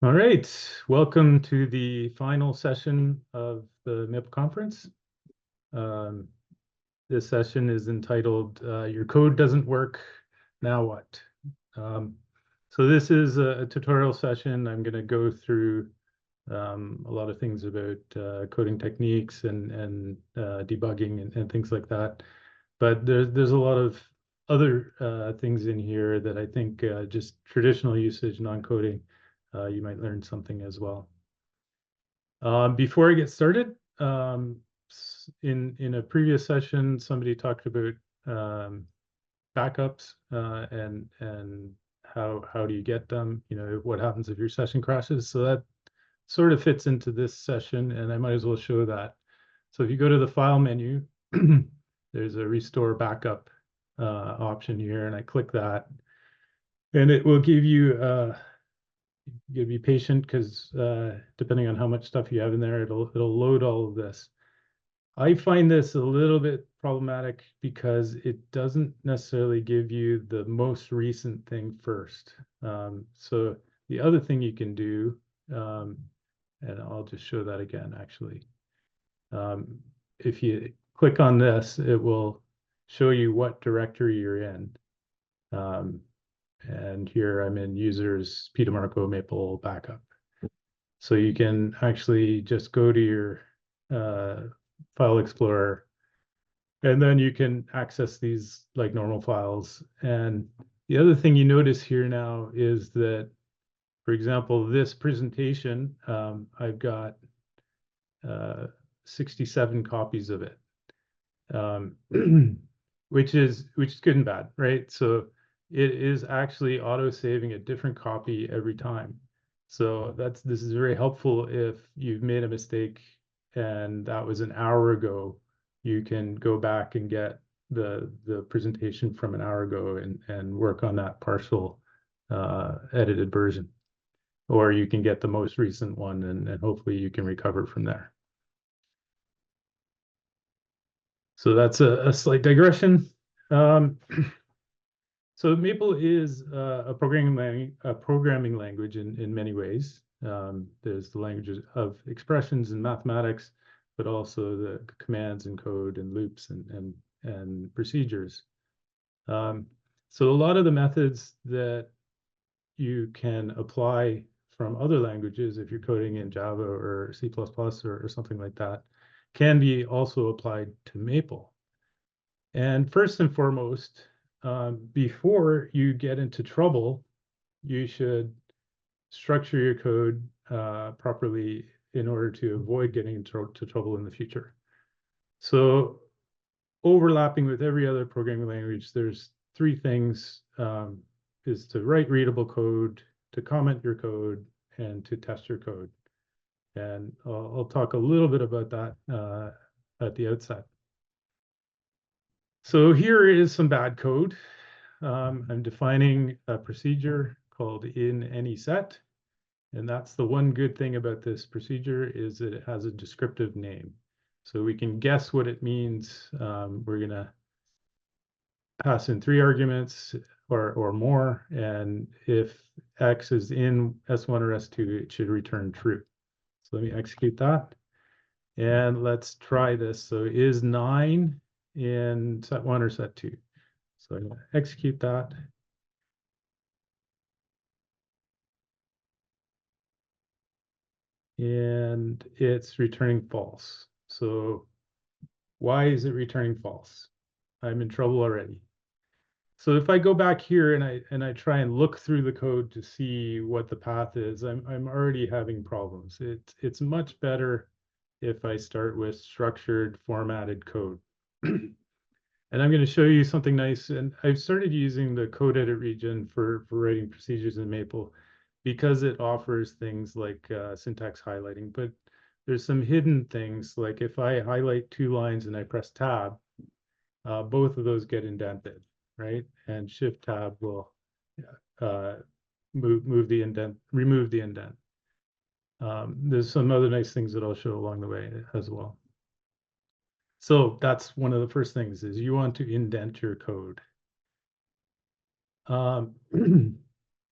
All right, welcome to the final session of the MIP conference. Um, this session is entitled Your Code Doesn't Work, Now What? So this is a tutorial session. I'm going to go through a lot of things about coding techniques and debugging and things like that. But there's a lot of other things in here that I think just traditional usage, non-coding, you might learn something as well. Before I get started, in a previous session, somebody talked about backups and how do you get them? You know, what happens if your session crashes? So that sort of fits into this session, and I might as well show that. So if you go to the File menu, there's a Restore Backup option here, and I click that, and it will give you you gotta be patient because depending on how much stuff you have in there, it'll load all of this. I find this a little bit problematic because it doesn't necessarily give you the most recent thing first. So the other thing you can do, and I'll just show that again actually. If you click on this, it will show you what directory you're in. And here I'm in users Peter Marco Maple backup. So you can actually just go to your file explorer, and then you can access these like normal files. And the other thing you notice here now is that, for example, this presentation, I've got 67 copies of it, which is good and bad, right? So it is actually auto-saving a different copy every time. So this is very helpful if you've made a mistake and that was an hour ago. You can go back and get the presentation from an hour ago and work on that partial edited version. Or you can get the most recent one and hopefully you can recover from there. So that's a slight digression. So Maple is a programming language in many ways. There's the languages of expressions and mathematics, but also the commands and code and loops and procedures. So a lot of the methods that you can apply from other languages, if you're coding in Java or C++ or something like that, can be also applied to Maple. And first and foremost, before you get into trouble, you should structure your code properly in order to avoid getting into trouble in the future. So overlapping with every other programming language, there's three things, is to write readable code, to comment your code, and to test your code. And I'll talk a little bit about that at the outset. So here is some bad code. I'm defining a procedure called in any set. And that's the one good thing about this procedure is that it has a descriptive name. So we can guess what it means. We're going to pass in 3 arguments or more. And if X is in S1 or S2, it should return true. So let me execute that. And let's try this. So is 9 in set 1 or set 2? So I'm going to execute that. And it's returning false. So why is it returning false? I'm in trouble already. So if I go back here and I try and look through the code to see what the path is, I'm already having problems. It's much better if I start with structured formatted code. And I'm going to show you something nice. And I've started using the code edit region for writing procedures in Maple because it offers things like syntax highlighting. But there's some hidden things, like if I highlight 2 lines and I press tab, both of those get indented, right? And shift tab will remove the indent. There's some other nice things that I'll show along the way as well. So that's one of the first things is you want to indent your code.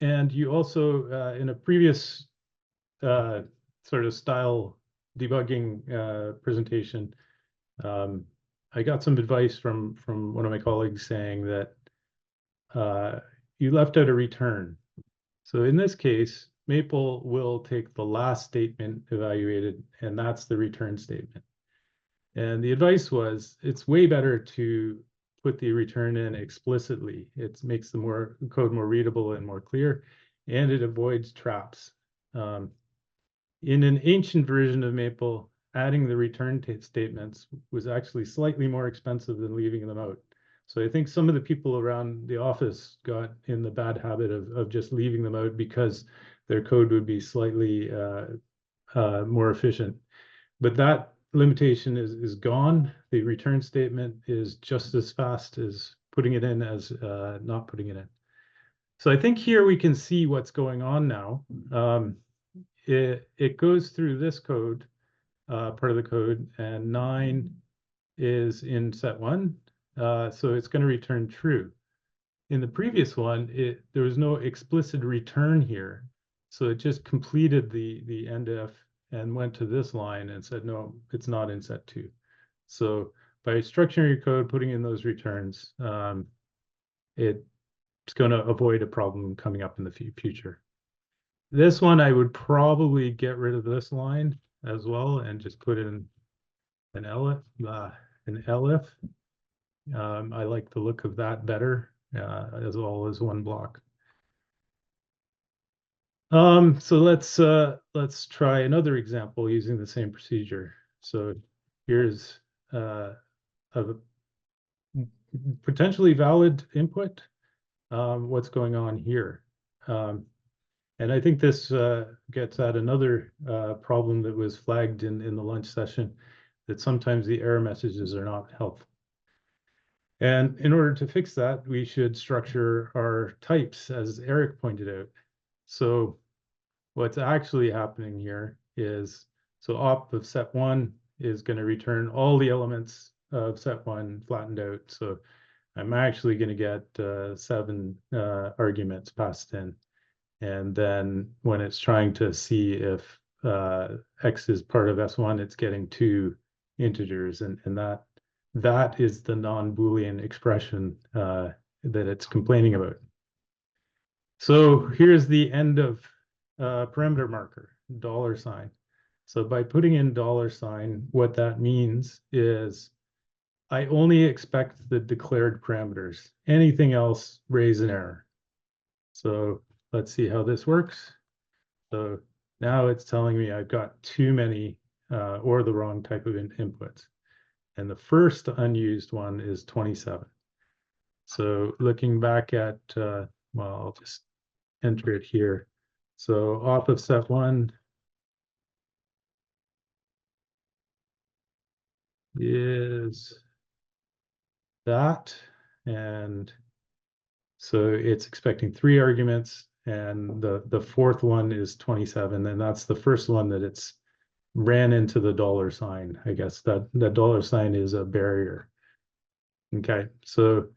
And you also, in a previous sort of style debugging presentation, I got some advice from one of my colleagues saying that you left out a return. So in this case, Maple will take the last statement evaluated, and that's the return statement. And the advice was it's way better to put the return in explicitly. It makes the code more readable and more clear, and it avoids traps. In an ancient version of Maple, adding the return statements was actually slightly more expensive than leaving them out. So I think some of the people around the office got in the bad habit of just leaving them out because their code would be slightly more efficient. But that limitation is gone. The return statement is just as fast as putting it in as not putting it in. So I think here we can see what's going on now. It goes through this code, part of the code, and 9 is in set 1. So it's going to return true. In the previous one, there was no explicit return here. So it just completed the end if and went to this line and said, no, it's not in set 2. So by structuring your code, putting in those returns, it's going to avoid a problem coming up in the future. This one, I would probably get rid of this line as well and just put in an elif. I like the look of that better, as well as one block. So let's try another example using the same procedure. So here's a potentially valid input. What's going on here? And I think this gets at another problem that was flagged in the lunch session, that sometimes the error messages are not helpful. And in order to fix that, we should structure our types, as Eric pointed out. So what's actually happening here is, so op of set 1 is going to return all the elements of set 1 flattened out. So I'm actually going to get 7 arguments passed in. And then when it's trying to see if X is part of S1, it's getting 2 integers. And that is the non-Boolean expression that it's complaining about. So here's the end of parameter marker, $sign. So by putting in $sign, what that means is I only expect the declared parameters. Anything else, raise an error. So let's see how this works. So now it's telling me I've got too many or the wrong type of inputs. And the first unused one is 27. So looking back at, well, I'll just enter it here. So off of set 1 is that. And so it's expecting 3 arguments. And the fourth one is 27. And that's the first one that it's ran into the $sign. I guess that $sign is a barrier. Okay, so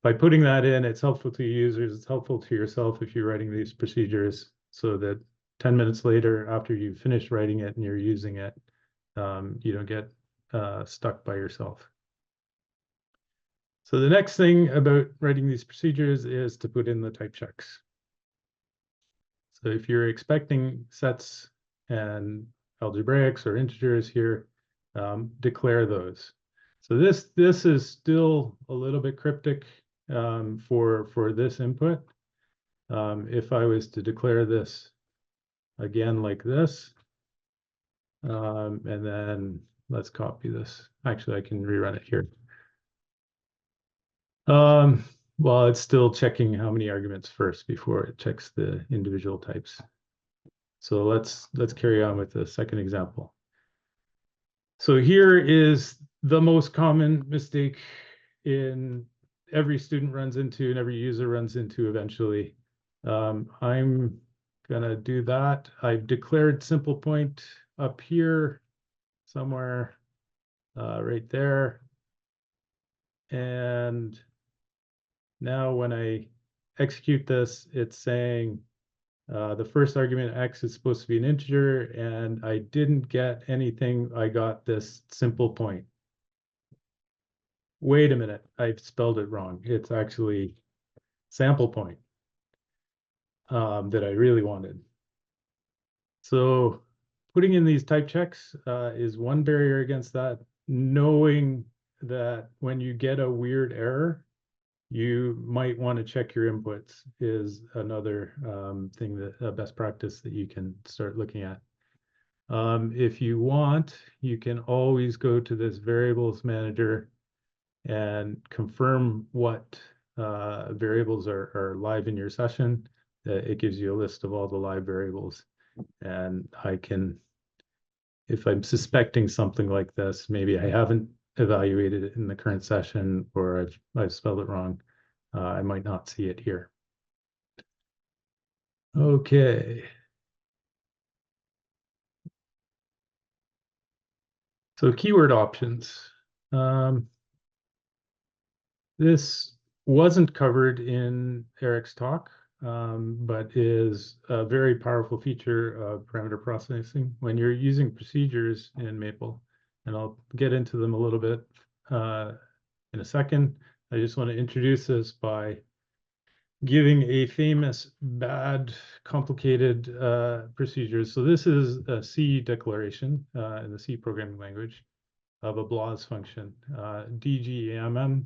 by putting that in, it's helpful to users, it's helpful to yourself if you're writing these procedures, so that 10 minutes later, after you've finished writing it and you're using it, you don't get stuck by yourself. So the next thing about writing these procedures is to put in the type checks. So if you're expecting sets and algebraics or integers here, declare those. So this is still a little bit cryptic for this input. If I was to declare this again like this, and then let's copy this. Actually, I can rerun it here. Well, it's still checking how many arguments first before it checks the individual types. So let's carry on with the second example. So here is the most common mistake every student runs into and every user runs into eventually. I'm gonna do that. I've declared simple point up here somewhere, right there. And now when I execute this, it's saying The first argument, x, is supposed to be an integer, and I didn't get anything. I got this simple point. Wait a minute, I've spelled it wrong. It's actually sample point that I really wanted. So putting in these type checks is one barrier against that. Knowing that when you get a weird error, you might want to check your inputs is another thing that a best practice that you can start looking at. If you want, you can always go to this variables manager and confirm what variables are live in your session. It gives you a list of all the live variables. And I can, if I'm suspecting something like this, maybe I haven't evaluated it in the current session, or I've spelled it wrong, I might not see it here. Okay. So keyword options. This wasn't covered in Eric's talk, but is a very powerful feature of parameter processing when you're using procedures in Maple. And I'll get into them a little bit in a second. I just want to introduce this by giving a famous bad complicated procedures. So this is a C declaration in the C programming language of a BLAS function. DGAMM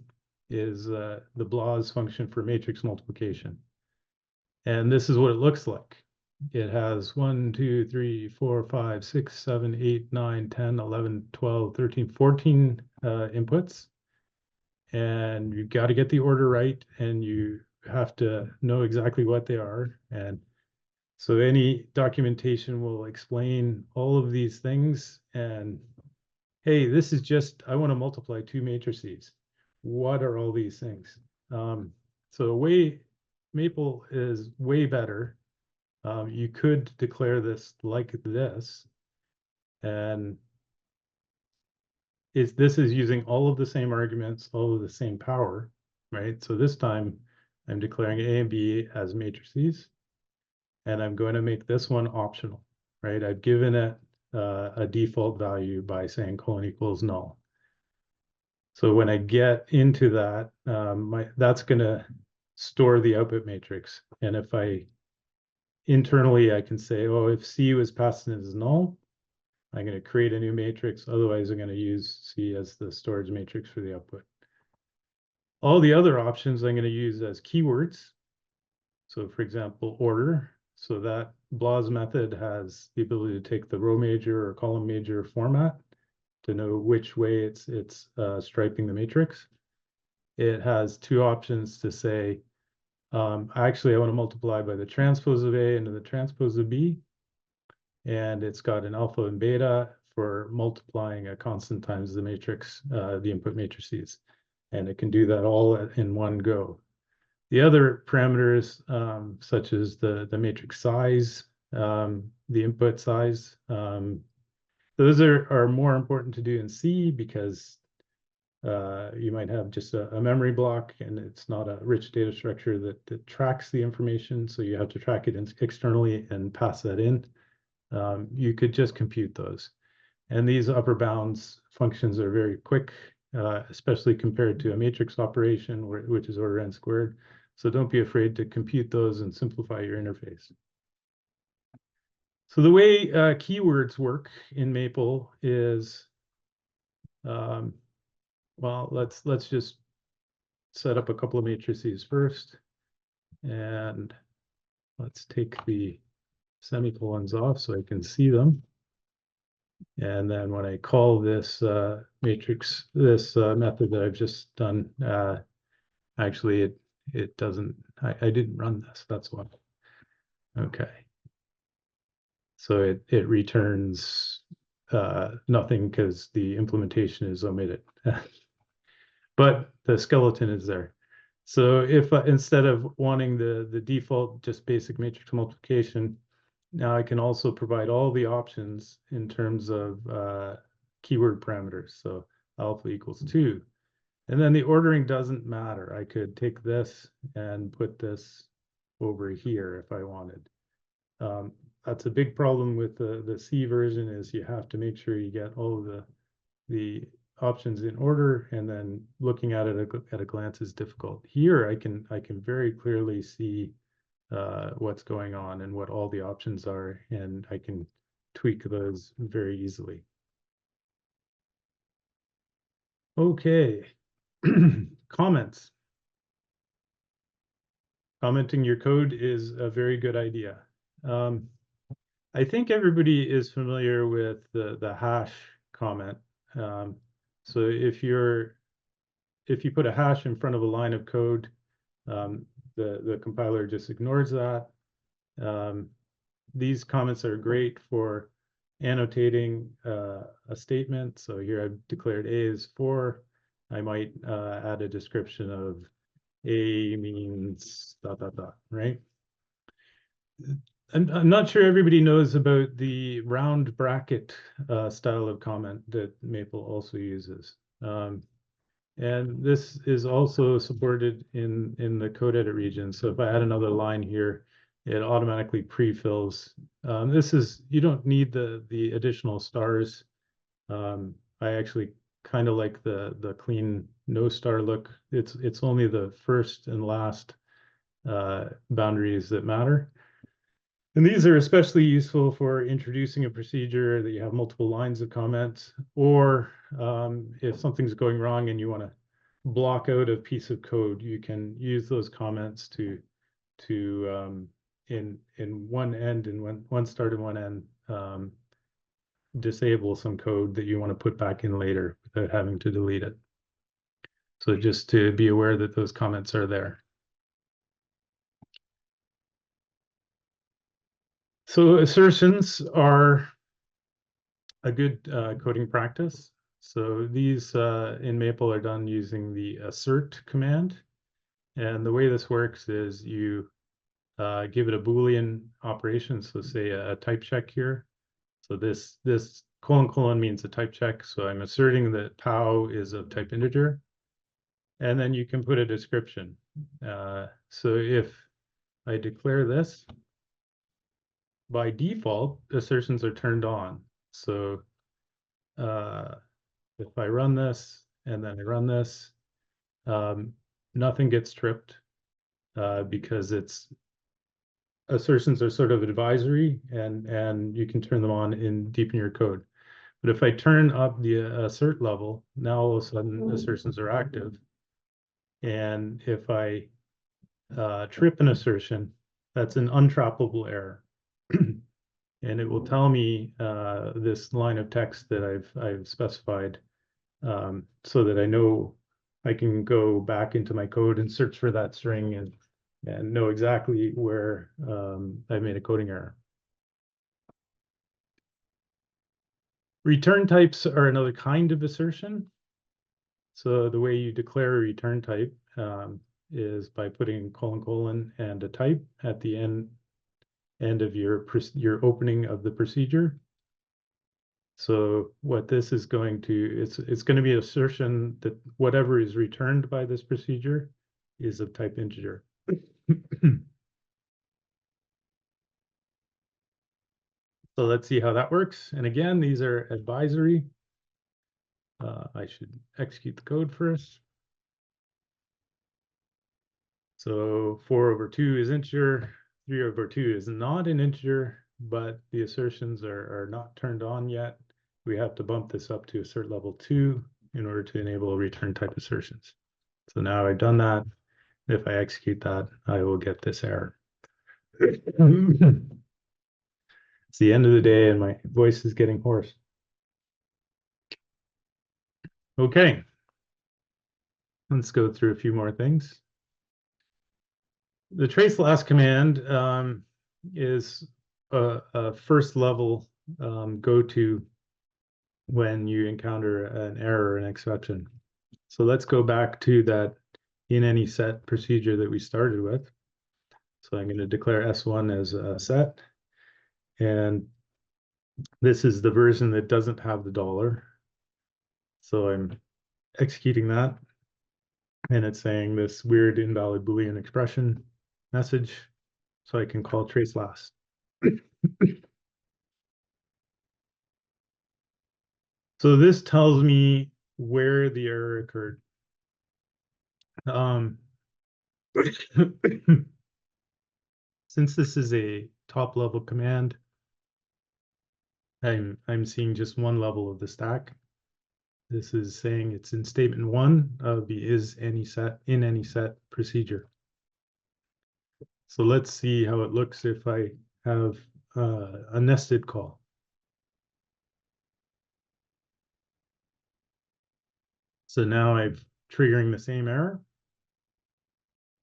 is the BLAS function for matrix multiplication. And this is what it looks like. It has 1, 2, 3, 4, 5, 6, 7, 8, 9, 10, 11, 12, 13, 14 inputs. And you've got to get the order right, and you have to know exactly what they are. And so any documentation will explain all of these things. And hey, this is just, I want to multiply two matrices. What are all these things? So Maple is way better. You could declare this like this, and this is using all of the same arguments, all of the same power, right? So this time I'm declaring A and B as matrices, and I'm going to make this one optional, right? I've given it a default value by saying colon equals null. So when I get into that, that's going to store the output matrix. And if internally, I can say, oh, if C was passed in as null, I'm going to create a new matrix. Otherwise, I'm going to use C as the storage matrix for the output. All the other options I'm going to use as keywords. So for example, order. So that BLAS method has the ability to take the row major or column major format to know which way it's striping the matrix. It has two options to say, actually, I want to multiply by the transpose of A into the transpose of B. And it's got an alpha and beta for multiplying a constant times the matrix, the input matrices. And it can do that all in one go. The other parameters, such as the matrix size, the input size, those are more important to do in C because you might have just a memory block and it's not a rich data structure that tracks the information. So you have to track it externally and pass that in. You could just compute those. And these upper bounds functions are very quick, especially compared to a matrix operation, which is order n squared. So don't be afraid to compute those and simplify your interface. So the way keywords work in Maple is, well, let's just set up a couple of matrices first. And let's take the semicolons off so I can see them. And then when I call this matrix, this method that I've just done, actually it doesn't, I didn't run this, that's why. Okay. So it returns nothing because the implementation is omitted. But the skeleton is there. So if instead of wanting the default just basic matrix multiplication, now I can also provide all the options in terms of keyword parameters. So alpha equals 2. And then the ordering doesn't matter. I could take this and put this over here if I wanted. That's a big problem with the C version is you have to make sure you get all of the options in order, and then looking at it at a glance is difficult. Here, I can very clearly see what's going on and what all the options are, and I can tweak those very easily. Okay, comments. Commenting your code is a very good idea. Um, I think everybody is familiar with the hash comment. Um, so if you put a hash in front of a line of code, um, the compiler just ignores that. Um, these comments are great for annotating a statement. So here I've declared A is 4. I might add a description of A means ... right? I'm not sure everybody knows about the round bracket style of comment that Maple also uses. And this is also supported in the code edit region. So if I add another line here, it automatically pre-fills. This is, you don't need the additional stars. I actually kind of like the clean no star look. It's only the first and last boundaries that matter. And these are especially useful for introducing a procedure that you have multiple lines of comments, or if something's going wrong and you want to block out a piece of code, you can use those comments to in one end and one start and one end disable some code that you want to put back in later without having to delete it. So just to be aware that those comments are there. So assertions are a good coding practice. So these in Maple are done using the assert command. And the way this works is you give it a Boolean operation. So say a type check here. So this colon means a type check. So I'm asserting that POW is of type integer. And then you can put a description. So if I declare this, by default, assertions are turned on. So if I run this and then I run this, nothing gets tripped because it's assertions are sort of advisory, and you can turn them on in deep in your code. But if I turn up the assert level, now all of a sudden assertions are active. And if I trip an assertion, that's an untrappable error. And it will tell me this line of text that I've specified, so that I know I can go back into my code and search for that string and know exactly where I made a coding error. Return types are another kind of assertion. So the way you declare a return type is by putting colon and a type at the end of your opening of the procedure. So what this is going to, it's going to be an assertion that whatever is returned by this procedure is of type integer. So let's see how that works. And again, these are advisory. I should execute the code first. So 4/2 is integer, 3/2 is not an integer, but the assertions are not turned on yet. We have to bump this up to assert level 2 in order to enable return type assertions. So now I've done that. If I execute that, I will get this error. It's the end of the day and my voice is getting hoarse. Okay, let's go through a few more things. The trace last command is a first level go-to when you encounter an error or an exception. So let's go back to that in any set procedure that we started with. So I'm going to declare S1 as a set. And this is the version that doesn't have the $. So I'm executing that. And it's saying this weird invalid Boolean expression message. So I can call trace last. So this tells me where the error occurred. Since this is a top level command, I'm seeing just one level of the stack. This is saying it's in statement one of the is any set in any set procedure. So let's see how it looks if I have a nested call. So now I'm triggering the same error.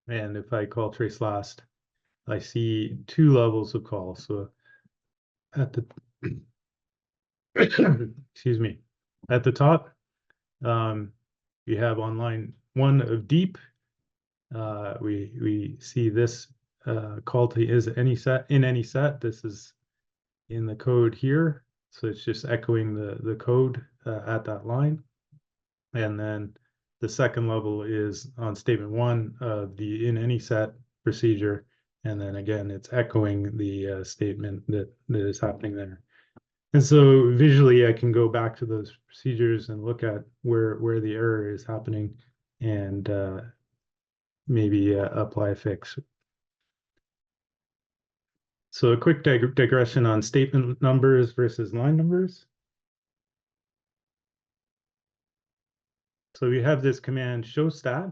And if I call trace last, I see two levels of call. So at the excuse me, at the top, we have on line one of deep. We see this call to is any set in any set. This is in the code here, so it's just echoing the code at that line. And then the second level is on statement one of the in any set procedure, and then again it's echoing the statement that is happening there. And so visually, I can go back to those procedures and look at where the error is happening, and maybe apply a fix. So a quick digression on statement numbers versus line numbers. So we have this command show stat,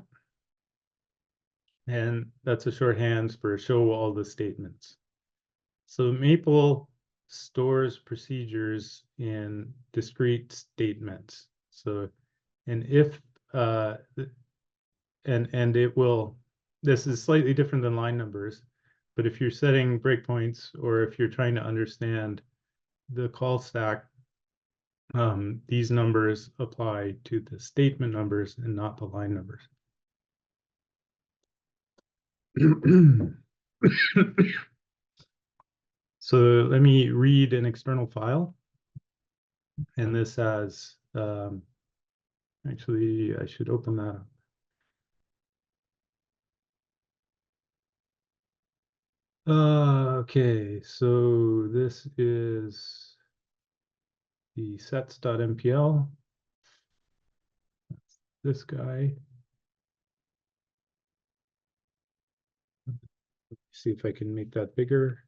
and that's a shorthand for show all the statements. So Maple stores procedures in discrete statements. So and if and it will, this is slightly different than line numbers, but if you're setting breakpoints or if you're trying to understand the call stack, these numbers apply to the statement numbers and not the line numbers. So let me read an external file, and this has, actually, I should open that up. Okay, so this is the sets.mpl. This guy. See if I can make that bigger.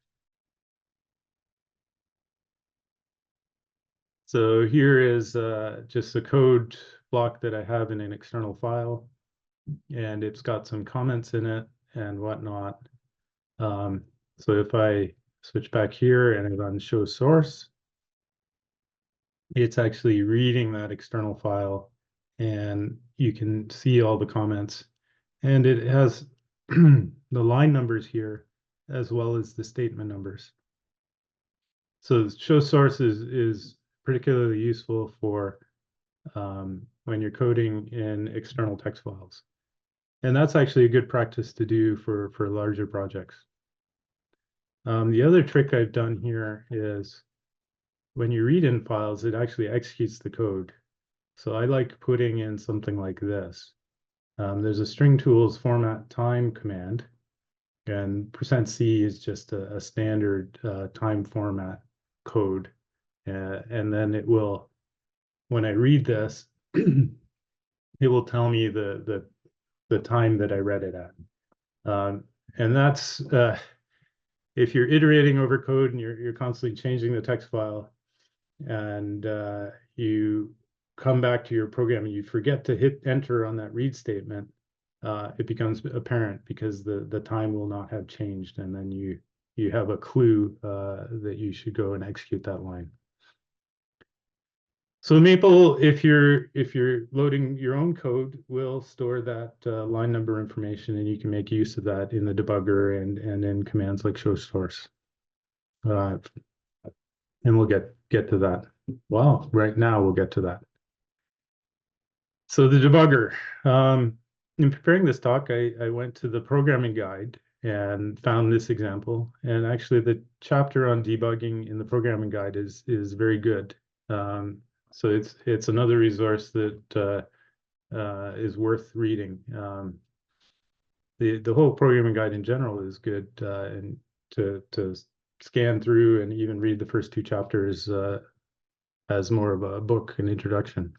So here is just a code block that I have in an external file, and it's got some comments in it and whatnot. So if I switch back here and I run show source, it's actually reading that external file, and you can see all the comments, and it has the line numbers here as well as the statement numbers. So show source is particularly useful for when you're coding in external text files. And that's actually a good practice to do for larger projects. The other trick I've done here is when you read in files, it actually executes the code. So I like putting in something like this. There's a string tools format time command, and %C is just a standard time format code. And then it will, when I read this, it will tell me the time that I read it at. And that's if you're iterating over code and you're constantly changing the text file, and you come back to your program and you forget to hit enter on that read statement, it becomes apparent because the time will not have changed, and then you have a clue that you should go and execute that line. So Maple, if you're loading your own code, will store that line number information, and you can make use of that in the debugger and in commands like show source. And we'll get to that. Well, right now we'll get to that. So the debugger. In preparing this talk, I went to the programming guide and found this example. And actually, the chapter on debugging in the programming guide is very good. So it's another resource that is worth reading. The whole programming guide in general is good and to scan through and even read the first 2 chapters as more of a book, an introduction.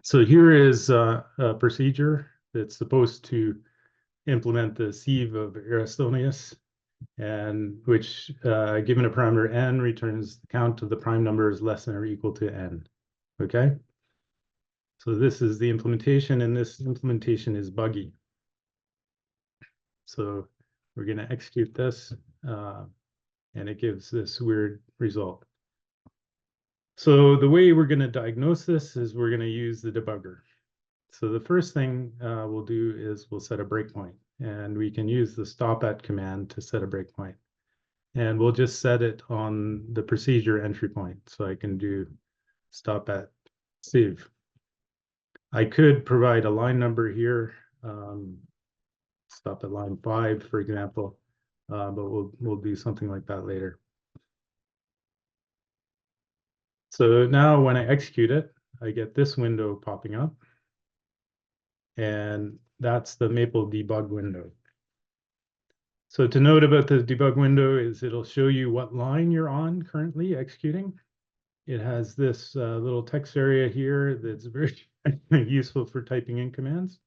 So here is a procedure that's supposed to implement the sieve of Aristonius, and which, given a parameter n, returns the count of the prime numbers less than or equal to n. Okay? So this is the implementation, and this implementation is buggy. So we're going to execute this, and it gives this weird result. So the way we're going to diagnose this is we're going to use the debugger. So the first thing we'll do is we'll set a breakpoint, and we can use the stop at command to set a breakpoint. And we'll just set it on the procedure entry point. So I can do stop at sieve. I could provide a line number here, stop at line 5, for example, but we'll do something like that later. So now when I execute it, I get this window popping up, and that's the Maple debug window. So to note about the debug window is it'll show you what line you're on currently executing. It has this little text area here that's very useful for typing in commands.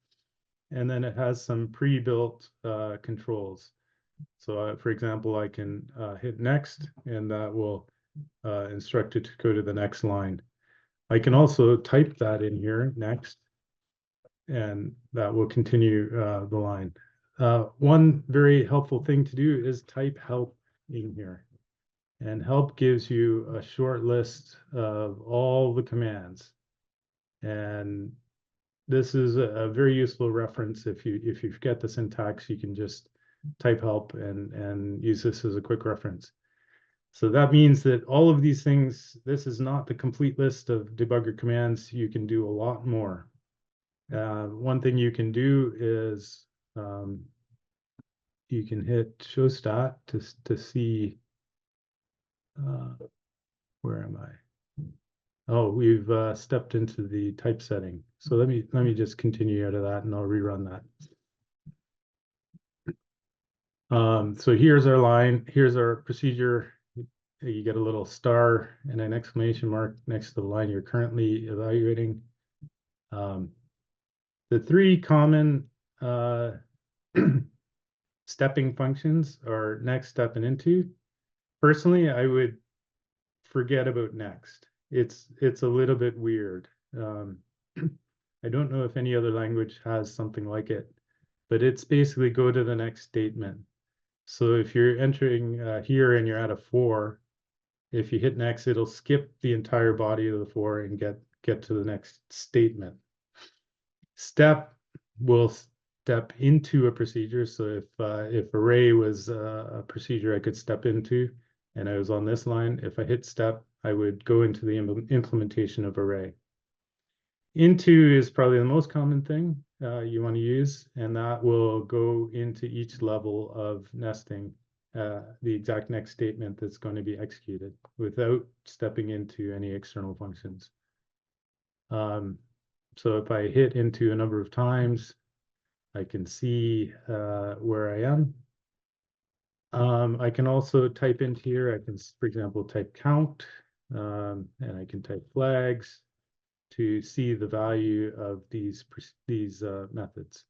And then it has some pre-built controls. So for example, I can hit next, and that will instruct it to go to the next line. I can also type that in here, next, and that will continue the line. One very helpful thing to do is type help in here. And help gives you a short list of all the commands. And this is a very useful reference. If you forget the syntax, you can just type help and use this as a quick reference. So that means that all of these things, this is not the complete list of debugger commands. You can do a lot more. One thing you can do is you can hit show stat to see where am I? Oh, we've stepped into the type setting. So let me just continue out of that, and I'll rerun that. So here's our line. Here's our procedure. You get a little star and an exclamation mark next to the line you're currently evaluating. The 3 common stepping functions are next, step, and into. Personally, I would forget about next. It's a little bit weird. I don't know if any other language has something like it, but it's basically go to the next statement. So if you're entering here and you're at a 4, if you hit next, it'll skip the entire body of the 4 and get to the next statement. Step will step into a procedure. So if array was a procedure I could step into, and I was on this line, if I hit step, I would go into the implementation of array. Into is probably the most common thing you want to use, and that will go into each level of nesting the exact next statement that's going to be executed without stepping into any external functions. So if I hit into a number of times, I can see where I am. I can also type into here. I can, for example, type count, and I can type flags to see the value of these methods.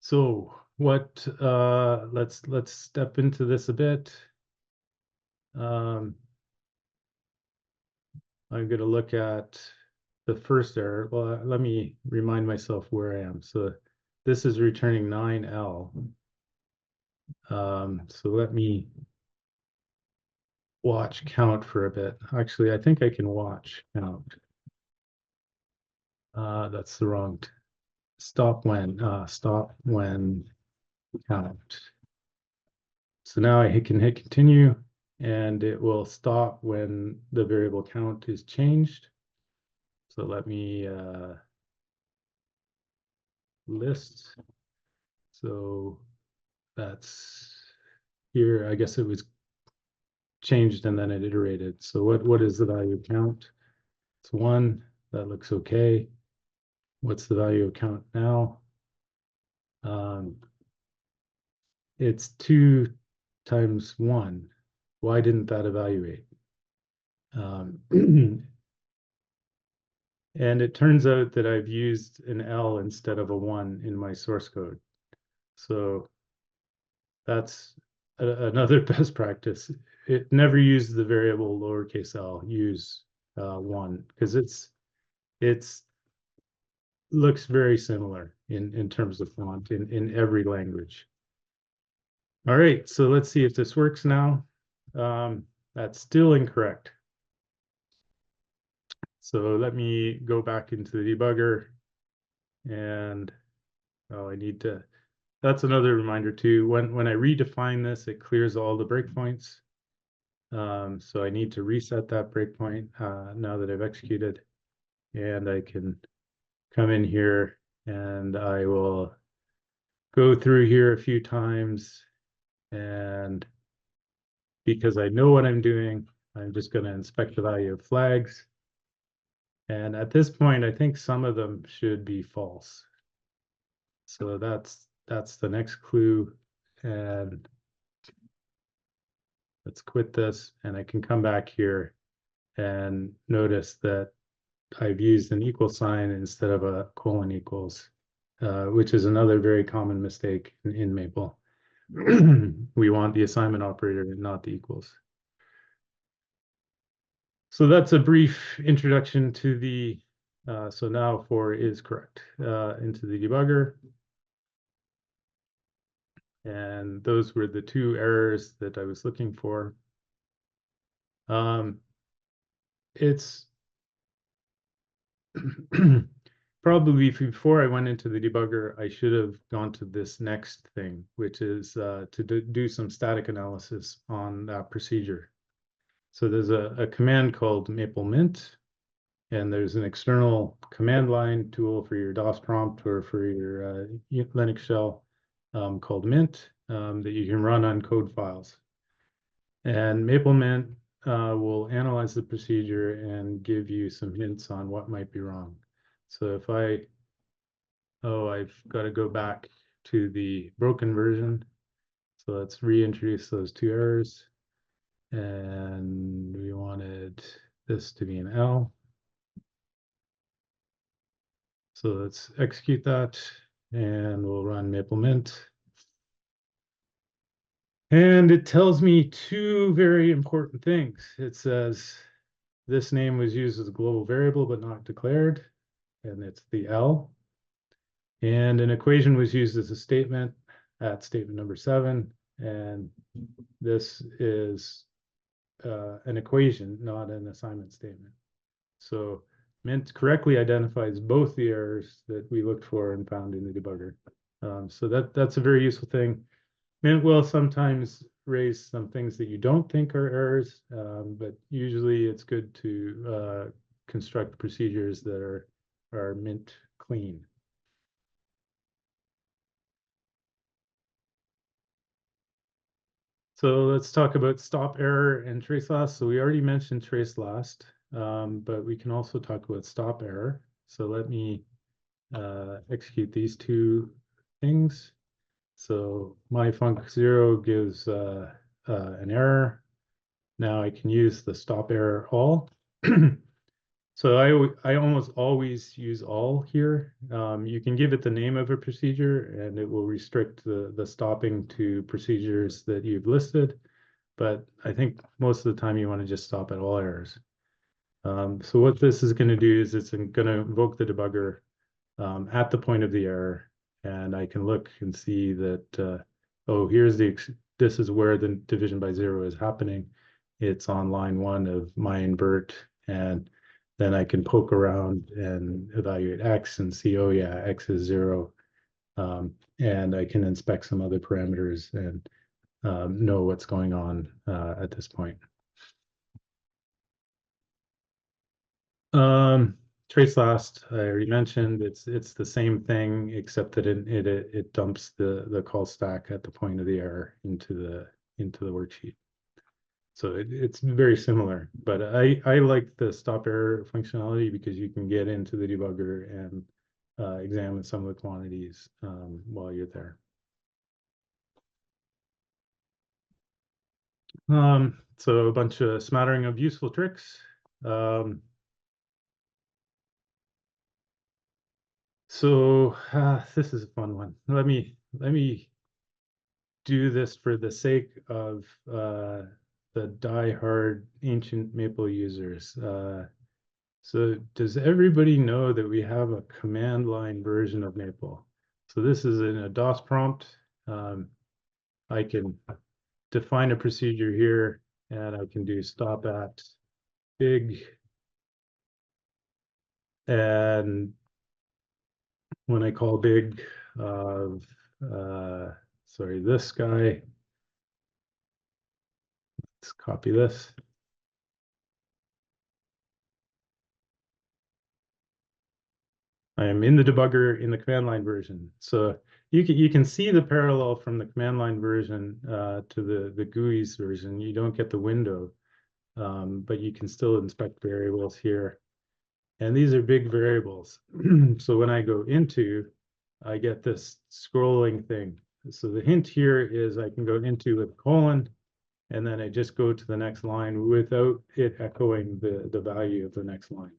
So what? Let's step into this a bit. I'm going to look at the first error. Well, let me remind myself where I am. So this is returning 9L. So let me watch count for a bit. Actually, I think I can watch count. That's the wrong. Stop when count. So now I can hit continue, and it will stop when the variable count is changed. So let me list. So that's here. I guess it was changed and then it iterated. So what is the value of count? It's 1. That looks okay. What's the value of count now? it's 2 times 1. Why didn't that evaluate? And it turns out that I've used an L instead of a 1 in my source code. So that's another best practice. It never use the variable lowercase l, use 1, because it's looks very similar in terms of font in every language. All right, so let's see if this works now. That's still incorrect. So let me go back into the debugger, and I need to, that's another reminder too. When I redefine this, it clears all the breakpoints. So I need to reset that breakpoint now that I've executed, and I can come in here and I will go through here a few times, and because I know what I'm doing, I'm just going to inspect the value of flags. And at this point, I think some of them should be false. So that's the next clue. And let's quit this, and I can come back here and notice that I've used an equal sign instead of a colon equals, which is another very common mistake in Maple. We want the assignment operator and not the equals. So that's a brief introduction to the, so now 4 is correct, into the debugger. And those were the 2 errors that I was looking for. It's probably before I went into the debugger, I should have gone to this next thing, which is to do some static analysis on that procedure. So there's a command called MapleMint, and there's an external command line tool for your DOS prompt or for your Linux shell called Mint that you can run on code files. And MapleMint will analyze the procedure and give you some hints on what might be wrong. So if I've got to go back to the broken version. So let's reintroduce those 2 errors. And we wanted this to be an L. So let's execute that, and we'll run MapleMint. And it tells me 2 very important things. It says this name was used as a global variable but not declared, and it's the L. And an equation was used as a statement at statement number 7, and this is an equation, not an assignment statement. So Mint correctly identifies both the errors that we looked for and found in the debugger. So that's a very useful thing. Mint will sometimes raise some things that you don't think are errors, but usually it's good to construct procedures that are Mint clean. So let's talk about stop error and trace last. So we already mentioned trace last, but we can also talk about stop error. So let me execute these 2 things. So my func0 gives an error. Now I can use the stop error all. So I almost always use all here. You can give it the name of a procedure, and it will restrict the stopping to procedures that you've listed. But I think most of the time you want to just stop at all errors. So what this is going to do is it's going to invoke the debugger at the point of the error, and I can look and see that, oh, this is where the division by 0 is happening. It's on line 1 of my invert, and then I can poke around and evaluate X and see, oh yeah, X is 0. And I can inspect some other parameters and know what's going on at this point. Trace last, I already mentioned, it's the same thing, except that it dumps the call stack at the point of the error into the worksheet. So it's very similar, but I like the stop error functionality because you can get into the debugger and examine some of the quantities while you're there. So a bunch of smattering of useful tricks. This is a fun one. Let me do this for the sake of the die-hard ancient Maple users. So does everybody know that we have a command line version of Maple? So this is in a DOS prompt. I can define a procedure here, and I can do stop at big. And when I call big of, sorry, this guy, let's copy this. I am in the debugger in the command line version. So you can see the parallel from the command line version to the GUI's version. You don't get the window, but you can still inspect variables here. And these are big variables. So when I go into, I get this scrolling thing. So the hint here is I can go into with a colon, and then I just go to the next line without it echoing the value of the next line.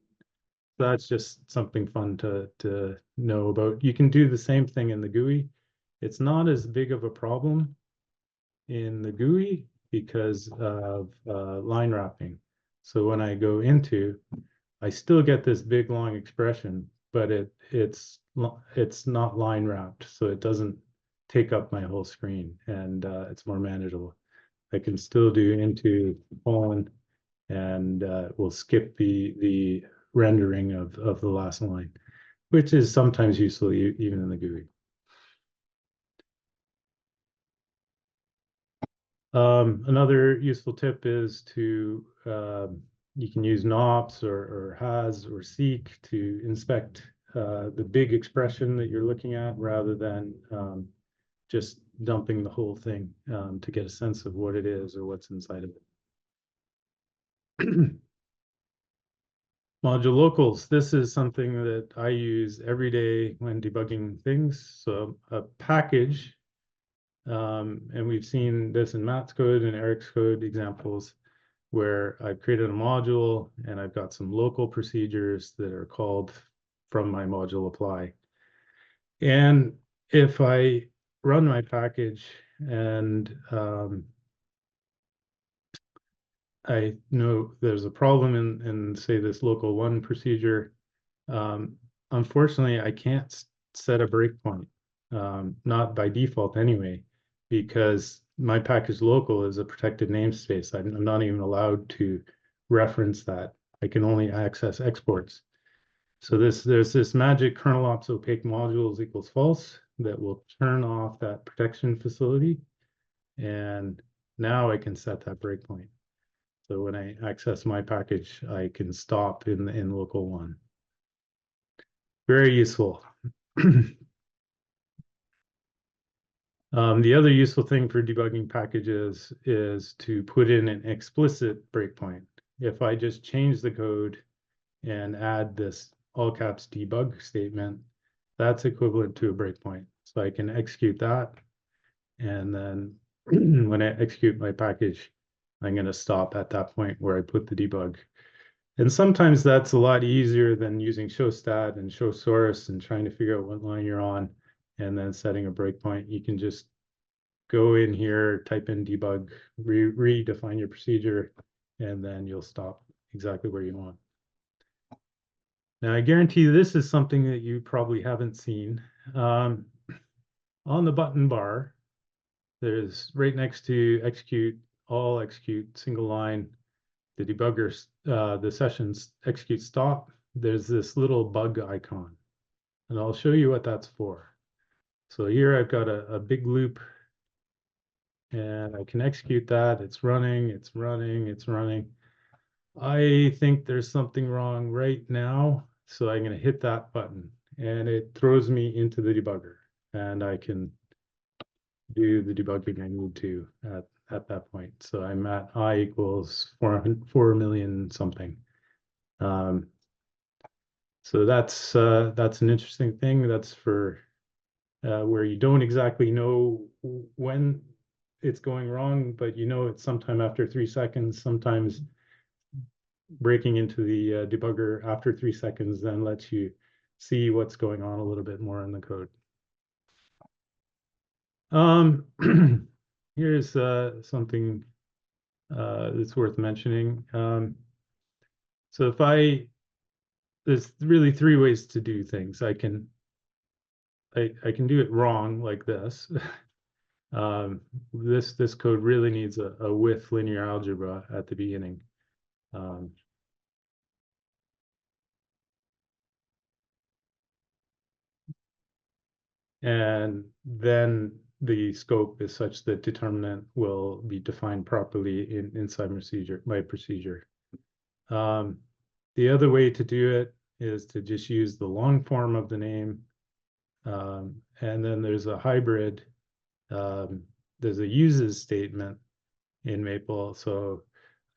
That's just something fun to know about. You can do the same thing in the GUI. It's not as big of a problem in the GUI because of line wrapping. So when I go into, I still get this big long expression, but it's not line wrapped, so it doesn't take up my whole screen, and it's more manageable. I can still do into colon, and we'll skip the rendering of the last line, which is sometimes useful even in the GUI. Another useful tip is to you can use NOPS or has or seek to inspect the big expression that you're looking at rather than just dumping the whole thing to get a sense of what it is or what's inside of it. Module locals. This is something that I use every day when debugging things. So a package, and we've seen this in Matt's code and Eric's code examples, where I've created a module and I've got some local procedures that are called from my module apply. And if I run my package and I know there's a problem in say this local one procedure, unfortunately, I can't set a breakpoint, not by default anyway, because my package local is a protected namespace. I'm not even allowed to reference that. I can only access exports. So there's this magic kernel ops opaque modules equals false that will turn off that protection facility. And now I can set that breakpoint. So when I access my package, I can stop in local one. Very useful. The other useful thing for debugging packages is to put in an explicit breakpoint. If I just change the code and add this all caps debug statement, that's equivalent to a breakpoint. So I can execute that. And then when I execute my package, I'm going to stop at that point where I put the debug. And sometimes that's a lot easier than using show stat and show source and trying to figure out what line you're on and then setting a breakpoint. You can just go in here, type in debug, redefine your procedure, and then you'll stop exactly where you want. Now, I guarantee this is something that you probably haven't seen. On the button bar, there's right next to execute, all execute, single line, the debuggers, the sessions execute stop. There's this little bug icon, and I'll show you what that's for. So here I've got a big loop, and I can execute that. It's running, it's running, it's running. I think there's something wrong right now, so I'm going to hit that button, and it throws me into the debugger, and I can do the debugging I need to at that point. So I'm at I equals 4 million something. So that's an interesting thing. That's for where you don't exactly know when it's going wrong, but you know it's sometime after 3 seconds. Sometimes breaking into the debugger after 3 seconds then lets you see what's going on a little bit more in the code. Here's something that's worth mentioning. So if there's really 3 ways to do things. I can do it wrong like this. This code really needs a with linear algebra at the beginning. And then the scope is such that determinant will be defined properly inside my procedure. The other way to do it is to just use the long form of the name. And then there's a hybrid. There's a uses statement in Maple. So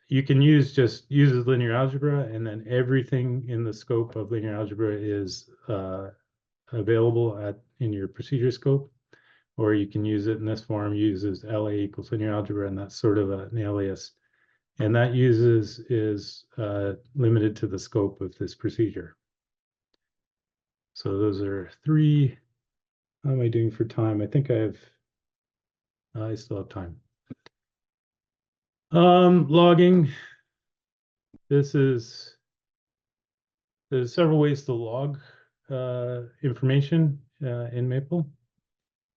you can uses linear algebra, and then everything in the scope of linear algebra is available in your procedure scope. Or you can use it in this form, uses LA equals linear algebra, and that's sort of an alias. And that is limited to the scope of this procedure. So those are 3. How am I doing for time? I think I still have time. Logging. There's several ways to log information in Maple.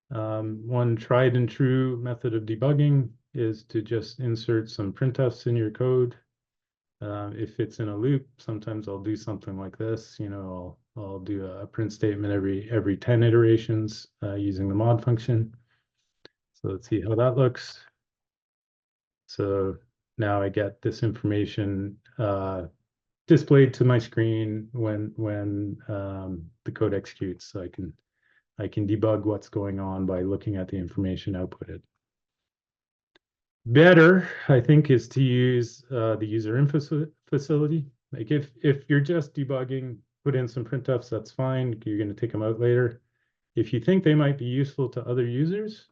One tried and true method of debugging is to just insert some printfs in your code. If it's in a loop, sometimes I'll do something like this. You know, I'll do a print statement every 10 iterations using the mod function. So let's see how that looks. So now I get this information displayed to my screen when the code executes. So I can debug what's going on by looking at the information outputted. Better, I think, is to use the user info facility. Like if you're just debugging, put in some printfs, that's fine. You're going to take them out later. If you think they might be useful to other users,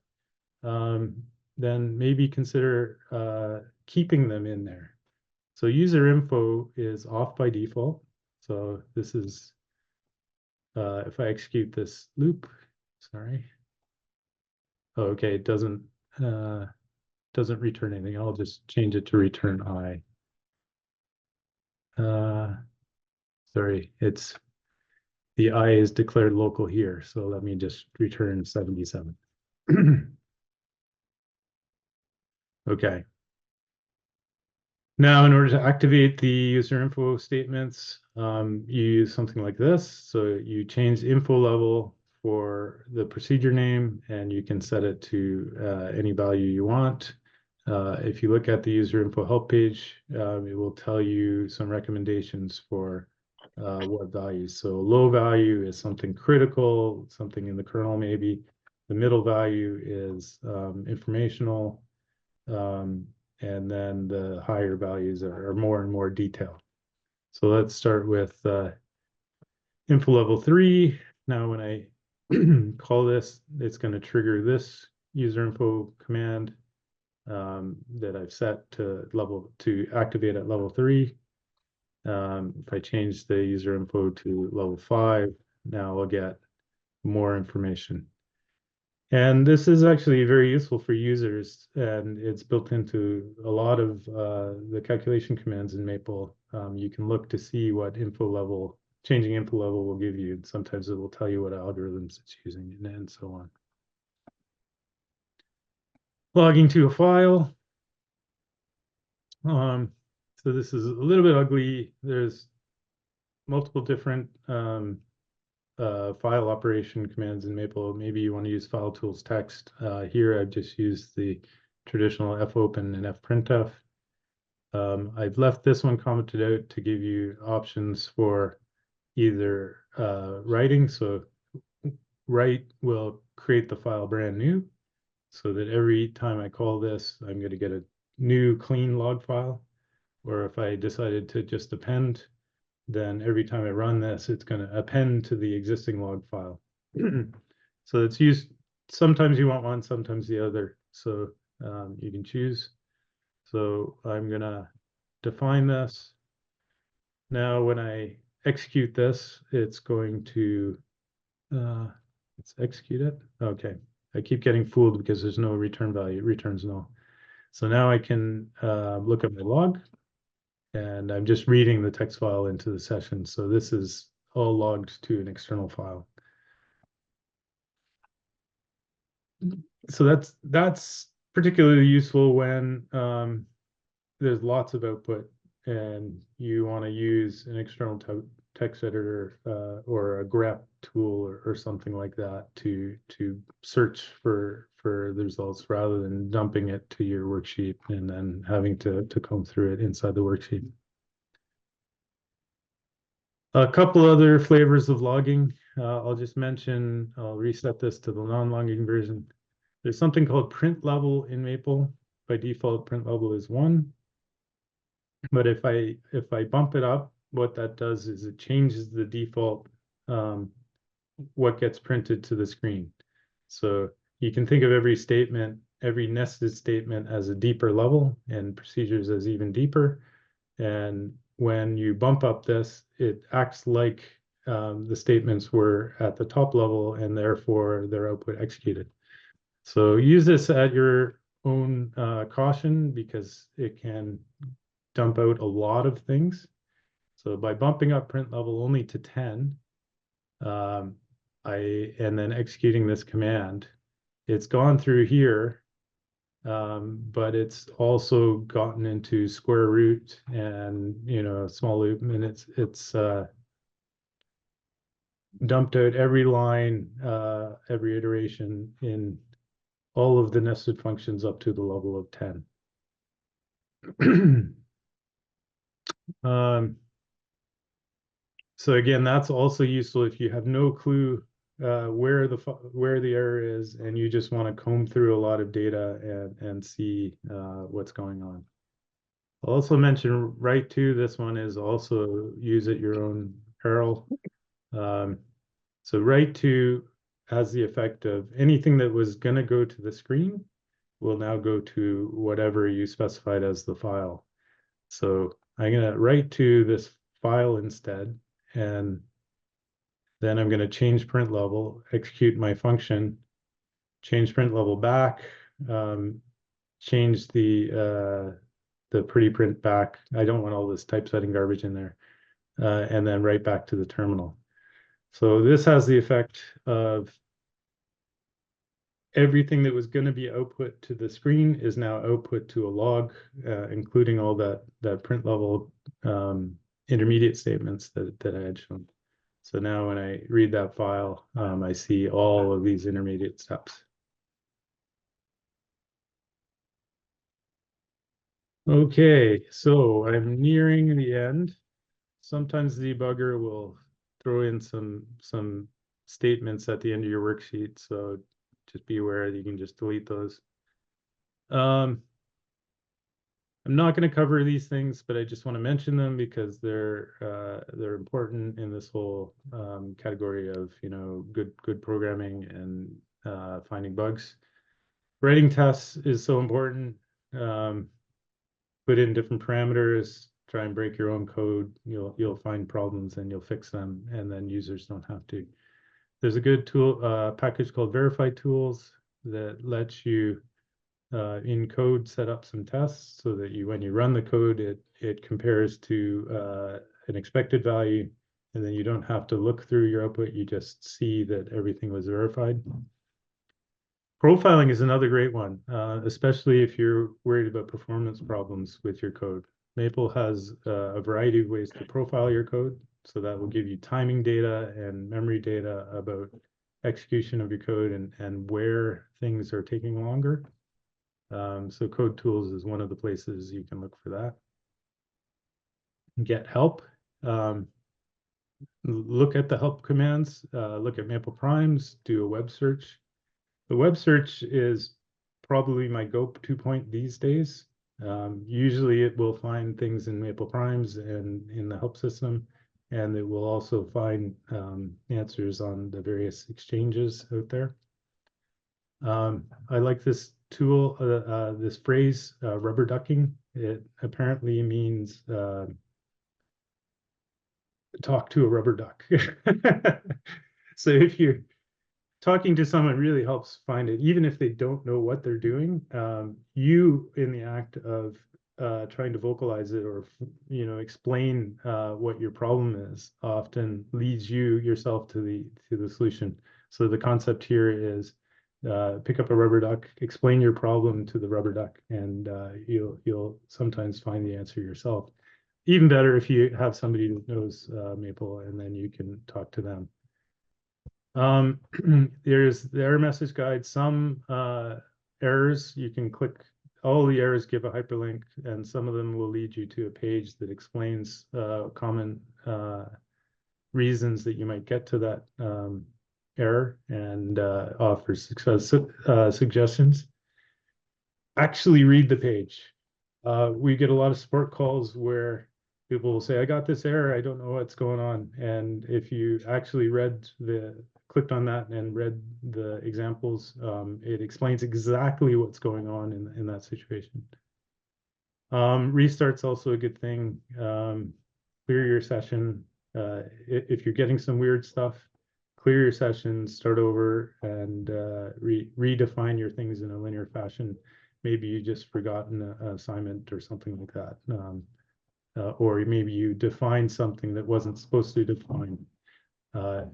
then maybe consider keeping them in there. So user info is off by default. So this is, if I execute this loop, sorry. Oh, okay, it doesn't return anything. I'll just change it to return I. Sorry, the I is declared local here. So let me just return 77. Okay. Now, in order to activate the user info statements, you use something like this. So you change info level for the procedure name, and you can set it to any value you want. If you look at the user info help page, it will tell you some recommendations for what values. So low value is something critical, something in the kernel maybe. The middle value is informational. And then the higher values are more and more detailed. So let's start with info level 3. Now when I call this, it's going to trigger this user info command that I've set to activate at level 3. If I change the user info to level 5, now I'll get more information. And this is actually very useful for users, and it's built into a lot of the calculation commands in Maple. You can look to see what changing info level will give you. Sometimes it will tell you what algorithms it's using and so on. Logging to a file. So this is a little bit ugly. There's multiple different file operation commands in Maple. Maybe you want to use file tools text. Here I've just used the traditional fopen and fprintf. I've left this one commented out to give you options for either writing. So write will create the file brand new, so that every time I call this, I'm going to get a new clean log file. Or if I decided to just append, then every time I run this, it's going to append to the existing log file. So it's used, sometimes you want one, sometimes the other. So you can choose. So I'm gonna define this. Now, when I execute this, it's going to, let's execute it. Okay, I keep getting fooled because there's no return value. It returns null. So now I can look at my log, and I'm just reading the text file into the session. So this is all logged to an external file. So that's particularly useful when there's lots of output and you want to use an external text editor or a grep tool or something like that to search for the results rather than dumping it to your worksheet and then having to comb through it inside the worksheet. A couple other flavors of logging. I'll just mention, I'll reset this to the non-logging version. There's something called print level in Maple. By default, print level is 1. But if I bump it up, what that does is it changes the default what gets printed to the screen. So you can think of every statement, every nested statement as a deeper level and procedures as even deeper. And when you bump up this, it acts like the statements were at the top level and therefore their output executed. So use this at your own caution because it can dump out a lot of things. So by bumping up print level only to 10, and then executing this command, it's gone through here, but it's also gotten into square root and small loop, and it's dumped out every line, every iteration in all of the nested functions up to the level of 10. So again, that's also useful if you have no clue where the error is and you just want to comb through a lot of data and see what's going on. I'll also mention write to. This one is also use at your own peril. So write to has the effect of anything that was going to go to the screen will now go to whatever you specified as the file. So I'm going to write to this file instead, and then I'm going to change print level, execute my function, change print level back, change the pretty print back. I don't want all this typesetting garbage in there, and then right back to the terminal. So this has the effect of everything that was going to be output to the screen is now output to a log, including all that print level intermediate statements that I had shown. So now when I read that file, I see all of these intermediate steps. Okay, so I'm nearing the end. Sometimes the debugger will throw in some statements at the end of your worksheet, so just be aware that you can just delete those. I'm not going to cover these things, but I just want to mention them because they're important in this whole category of good programming and finding bugs. Writing tests is so important. Put in different parameters. Try and break your own code. You'll find problems and you'll fix them, and then users don't have to. There's a good tool package called Verify Tools that lets you in code set up some tests so that when you run the code, it compares to an expected value, and then you don't have to look through your output. You just see that everything was verified. Profiling is another great one, especially if you're worried about performance problems with your code. Maple has a variety of ways to profile your code, so that will give you timing data and memory data about execution of your code and where things are taking longer. So Code Tools is one of the places you can look for that. Get help. Look at the help commands. Look at Maple Primes. Do a web search. The web search is probably my go-to point these days. Usually it will find things in Maple Primes and in the help system, and it will also find answers on the various exchanges out there. I like this tool, this phrase, rubber ducking, it apparently means talk to a rubber duck. So if you're talking to someone really helps find it, even if they don't know what they're doing. You, in the act of trying to vocalize it or explain what your problem is, often leads you yourself to the solution. So the concept here is pick up a rubber duck, explain your problem to the rubber duck, and you'll sometimes find the answer yourself. Even better if you have somebody who knows Maple, and then you can talk to them. There's the error message guide. Some errors you can click. All the errors give a hyperlink, and some of them will lead you to a page that explains common reasons that you might get to that error and offers suggestions. Actually read the page. We get a lot of support calls where people will say, I got this error, I don't know what's going on. And if you actually clicked on that and read the examples, it explains exactly what's going on in that situation. Restart's also a good thing. Clear your session. If you're getting some weird stuff, clear your session, start over, and redefine your things in a linear fashion. Maybe you just forgotten an assignment or something like that. Or maybe you define something that wasn't supposed to define.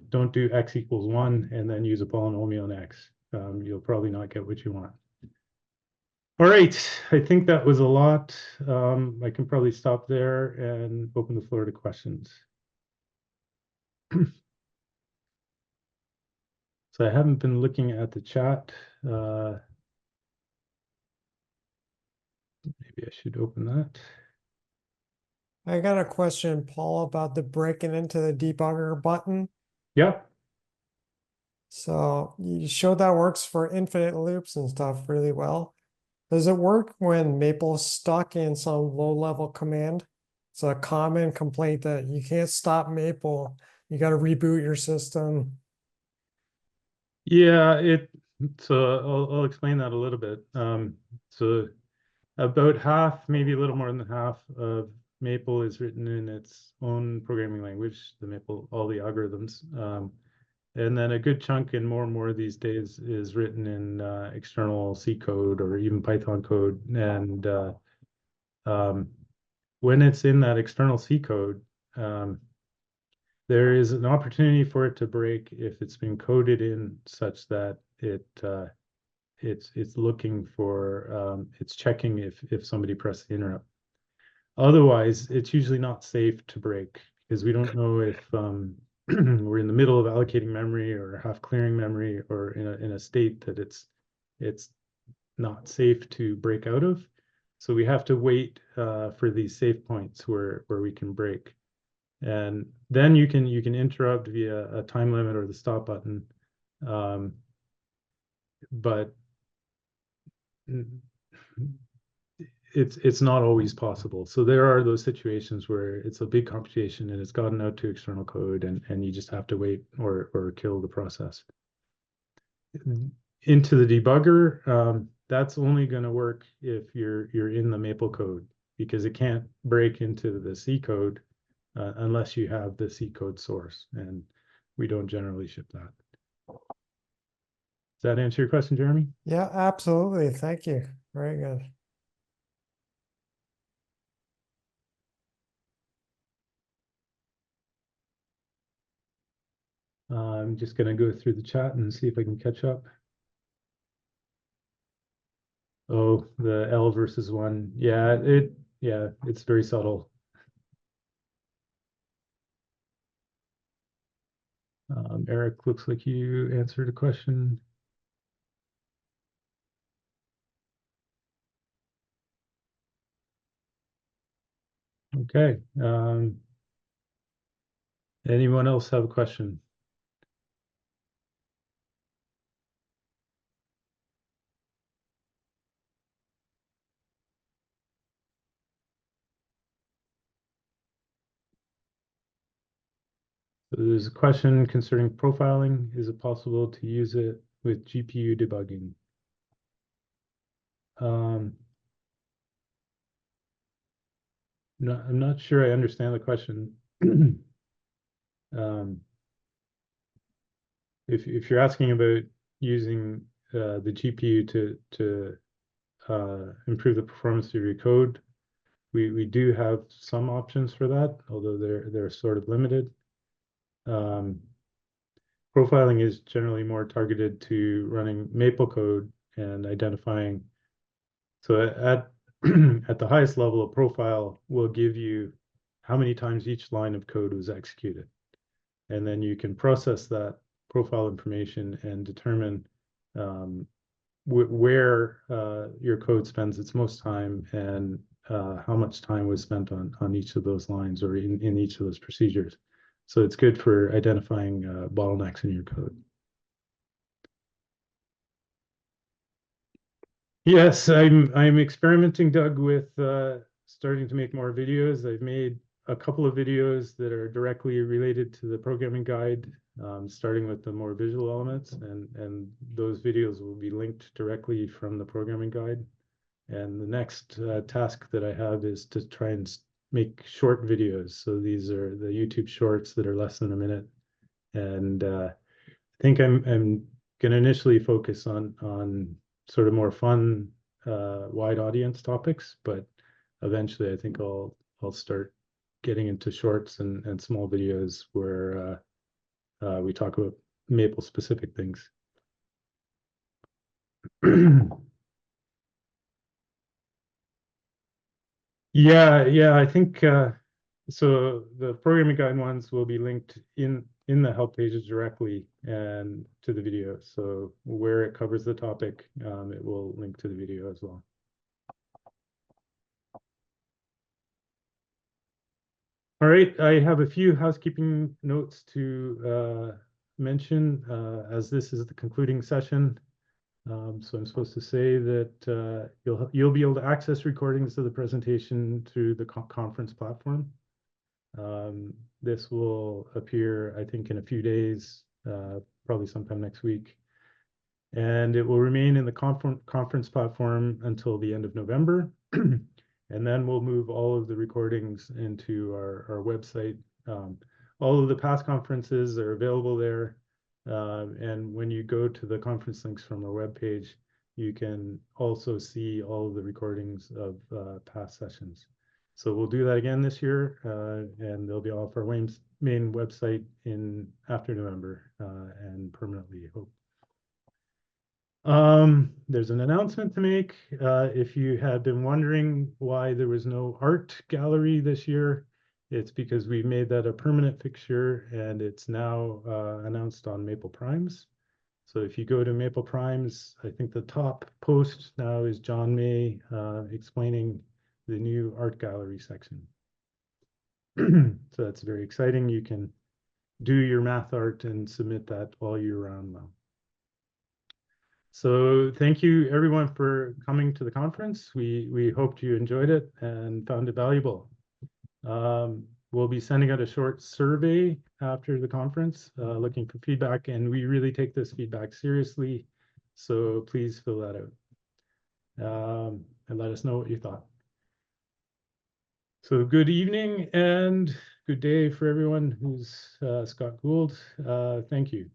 Don't do x equals 1 and then use a polynomial on x. You'll probably not get what you want. All right, I think that was a lot. I can probably stop there and open the floor to questions. So I haven't been looking at the chat. Maybe I should open that. I got a question, Paul, about the breaking into the debugger button. Yeah. So you showed that works for infinite loops and stuff really well. Does it work when Maple's stuck in some low-level command? It's a common complaint that you can't stop Maple. You got to reboot your system. Yeah, so I'll explain that a little bit. So about half, maybe a little more than half of Maple is written in its own programming language, the Maple, all the algorithms. And then a good chunk and more these days is written in external C code or even Python code. And when it's in that external C code, there is an opportunity for it to break if it's been coded in such that it's looking for it's checking if somebody pressed the interrupt. Otherwise, it's usually not safe to break because we don't know if we're in the middle of allocating memory or half clearing memory or in a state that it's not safe to break out of. So we have to wait for these safe points where we can break. And then you can interrupt via a time limit or the stop button. But it's not always possible. So there are those situations where it's a big computation and it's gotten out to external code and you just have to wait or kill the process. Into the debugger, that's only going to work if you're in the Maple code because it can't break into the C code unless you have the C code source, and we don't generally ship that. Does that answer your question, Jeremy? Yeah, absolutely. Thank you. Very good. I'm just going to go through the chat and see if I can catch up. Oh, the L versus 1. Yeah, it's very subtle. Eric, looks like you answered a question. Okay. Anyone else have a question? So there's a question concerning profiling. Is it possible to use it with GPU debugging? No, I'm not sure I understand the question. Um, if you're asking about using the GPU to improve the performance of your code, we do have some options for that, although they're sort of limited. Profiling is generally more targeted to running Maple code and identifying. So at at the highest level, a profile will give you how many times each line of code was executed. And then you can process that profile information and determine where your code spends its most time and how much time was spent on each of those lines or in each of those procedures. So it's good for identifying bottlenecks in your code. Yes, I'm experimenting, Doug, with starting to make more videos. I've made a couple of videos that are directly related to the programming guide, starting with the more visual elements, and those videos will be linked directly from the programming guide. And the next task that I have is to try and make short videos. So these are the YouTube shorts that are less than a minute. And I think I'm going to initially focus on sort of more fun, wide audience topics, but eventually I think I'll start getting into shorts and small videos where we talk about Maple specific things. Yeah, I think so. The programming guide ones will be linked in the help pages directly and to the video. So where it covers the topic, it will link to the video as well. All right, I have a few housekeeping notes to mention as this is the concluding session. So I'm supposed to say that you'll be able to access recordings of the presentation through the conference platform. This will appear, I think, in a few days, probably sometime next week. And it will remain in the conference platform until the end of November. And then we'll move all of the recordings into our website. All of the past conferences are available there. And when you go to the conference links from our webpage, you can also see all of the recordings of past sessions. So we'll do that again this year, and they'll be off our main website after November and permanently, I hope. There's an announcement to make. If you had been wondering why there was no art gallery this year, it's because we made that a permanent fixture and it's now announced on Maple Primes. So if you go to Maple Primes, I think the top post now is John May explaining the new art gallery section. So that's very exciting. You can do your math art and submit that all year round now. So thank you everyone for coming to the conference. We hoped you enjoyed it and found it valuable. We'll be sending out a short survey after the conference, looking for feedback, and we really take this feedback seriously. So please fill that out and let us know what you thought. So good evening and good day for everyone who's Scott Gould. Thank you.